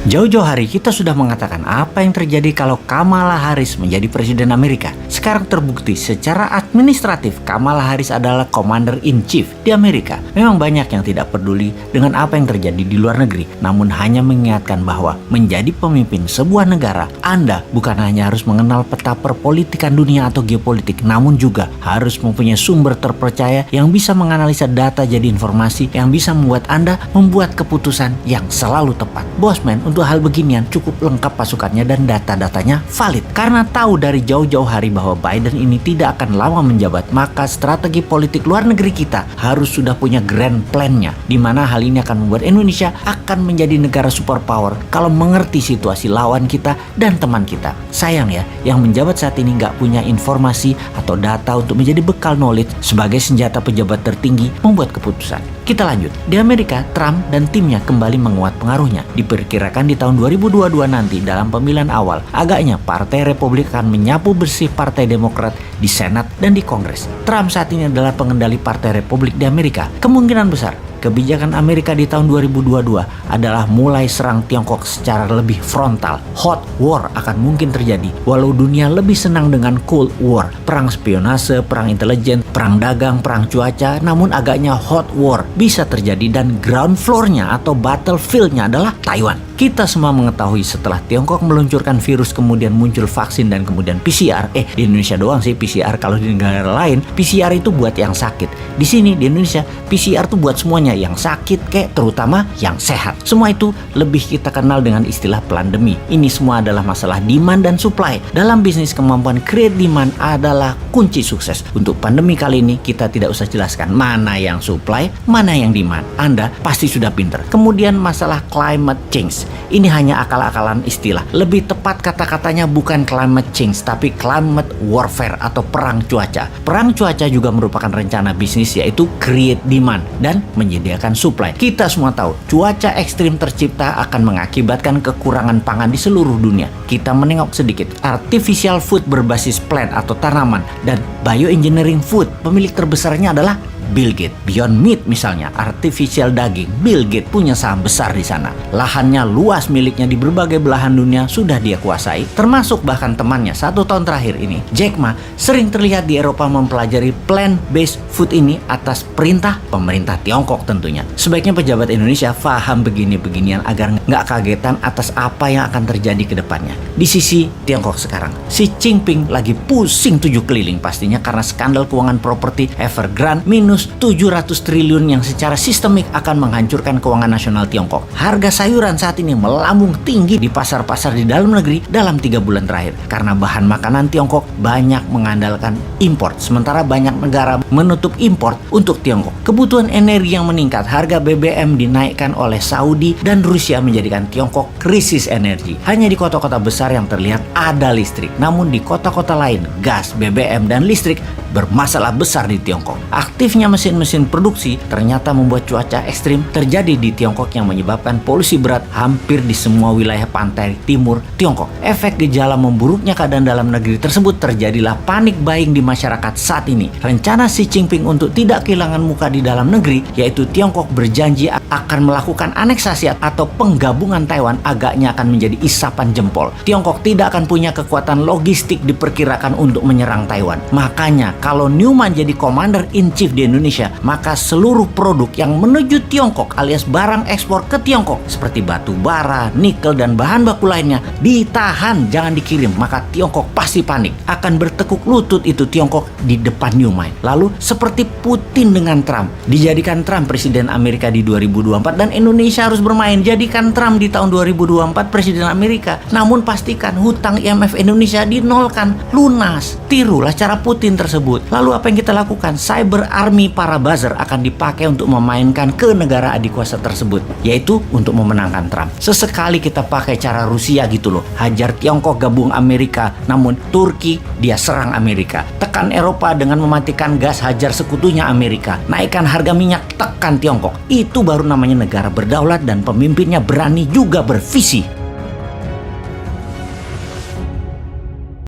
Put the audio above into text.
Jauh-jauh hari kita sudah mengatakan apa yang terjadi kalau Kamala Harris menjadi Presiden Amerika. Sekarang terbukti secara administratif Kamala Harris adalah Commander-in-Chief di Amerika. Memang banyak yang tidak peduli dengan apa yang terjadi di luar negeri, namun hanya mengingatkan bahwa menjadi pemimpin sebuah negara, Anda bukan hanya harus mengenal peta perpolitikan dunia atau geopolitik, namun juga harus mempunyai sumber terpercaya yang bisa menganalisa data jadi informasi yang bisa membuat Anda membuat keputusan yang selalu tepat. Bosman, untuk hal beginian cukup lengkap pasukannya dan data-datanya valid. Karena tahu dari jauh-jauh hari bahwa Biden ini tidak akan lama menjabat, maka strategi politik luar negeri kita harus sudah punya grand plan-nya, di mana hal ini akan membuat Indonesia akan menjadi negara superpower kalau mengerti situasi lawan kita dan teman kita. Sayang ya, yang menjabat saat ini nggak punya informasi atau data untuk menjadi bekal knowledge sebagai senjata pejabat tertinggi membuat keputusan. Kita lanjut. Di Amerika, Trump dan timnya kembali menguat pengaruhnya. Diperkirakan di tahun 2022 nanti dalam pemilihan awal, agaknya Partai Republik akan menyapu bersih Partai Demokrat di Senat dan di Kongres. Trump saat ini adalah pengendali Partai Republik di Amerika. Kemungkinan besar kebijakan Amerika di tahun 2022 adalah mulai serang Tiongkok secara lebih frontal. Hot war akan mungkin terjadi, walau dunia lebih senang dengan Cold War, perang spionase, perang intelijen, perang dagang, perang cuaca. Namun agaknya hot war bisa terjadi dan ground floor-nya atau battlefield-nya adalah Taiwan. Kita semua mengetahui setelah Tiongkok meluncurkan virus, kemudian muncul vaksin dan kemudian PCR. Di Indonesia doang sih PCR, kalau di negara lain PCR itu buat yang sakit. Di sini di Indonesia PCR itu buat semuanya, yang sakit kayak terutama yang sehat. Semua itu lebih kita kenal dengan istilah pandemi. Ini semua adalah masalah demand dan supply. Dalam bisnis, kemampuan create demand adalah kunci sukses. Untuk pandemi kali ini kita tidak usah jelaskan mana yang supply, mana yang demand. Anda pasti sudah pinter. Kemudian masalah climate change. Ini hanya akal-akalan istilah. Lebih tepat kata-katanya bukan climate change, tapi climate warfare atau perang cuaca. Perang cuaca juga merupakan rencana bisnis, yaitu create demand dan menyediakan supply. Kita semua tahu cuaca ekstrim tercipta akan mengakibatkan kekurangan pangan di seluruh dunia. Kita menengok sedikit. Artificial food berbasis plant atau tanaman dan bioengineering food, pemilik terbesarnya adalah Bill Gates. Beyond Meat misalnya, artificial daging, Bill Gates punya saham besar di sana. Lahannya luas miliknya di berbagai belahan dunia sudah dia kuasai, termasuk bahkan temannya 1 tahun terakhir ini, Jack Ma, sering terlihat di Eropa mempelajari plant-based food ini atas perintah pemerintah Tiongkok tentunya. Sebaiknya pejabat Indonesia paham begini-beginian agar nggak kagetan atas apa yang akan terjadi ke depannya. Di sisi Tiongkok sekarang, Xi Jinping lagi pusing 7 keliling pastinya karena skandal keuangan properti Evergrande minus 700 triliun yang secara sistemik akan menghancurkan keuangan nasional Tiongkok. Harga sayuran saat ini melambung tinggi di pasar-pasar di dalam negeri dalam 3 bulan terakhir karena bahan makanan Tiongkok banyak mengandalkan impor, sementara banyak negara menutup impor untuk Tiongkok. Kebutuhan energi yang meningkat, harga BBM dinaikkan oleh Saudi dan Rusia menjadikan Tiongkok krisis energi. Hanya di kota-kota besar yang terlihat ada listrik, namun di kota-kota lain gas, BBM, dan listrik bermasalah besar di Tiongkok. Aktifnya mesin-mesin produksi ternyata membuat cuaca ekstrim terjadi di Tiongkok yang menyebabkan polusi berat hampir di semua wilayah pantai timur Tiongkok. Efek gejala memburuknya keadaan dalam negeri tersebut terjadilah panik buying di masyarakat saat ini. Rencana Xi Jinping untuk tidak kehilangan muka di dalam negeri, yaitu Tiongkok berjanji akan melakukan aneksasi atau penggabungan Taiwan, agaknya akan menjadi isapan jempol. Tiongkok tidak akan punya kekuatan logistik diperkirakan untuk menyerang Taiwan. Makanya kalau Newman jadi Commander-in-Chief di Indonesia, maka seluruh produk yang menuju Tiongkok alias barang ekspor ke Tiongkok seperti batu bara, nikel, dan bahan baku lainnya ditahan, jangan dikirim. Maka Tiongkok pasti panik, akan bertekuk lutut itu Tiongkok di depan Newman. Lalu seperti Putin dengan Trump, dijadikan Trump presiden Amerika di 2024 dan Indonesia harus bermain. Jadikan Trump di tahun 2024 presiden Amerika, namun pastikan hutang IMF Indonesia dinolkan, lunas. Tirulah cara Putin tersebut. Lalu apa yang kita lakukan? Cyber army para buzzer akan dipakai untuk memainkan ke negara adik kuasa tersebut, yaitu untuk memenangkan Trump. Sesekali kita pakai cara Rusia gitu loh, hajar Tiongkok gabung Amerika, namun Turki dia serang Amerika. Tekan Eropa dengan mematikan gas, hajar sekutunya Amerika. Naikkan harga minyak, tekan Tiongkok. Itu baru namanya negara berdaulat dan pemimpinnya berani juga bervisi.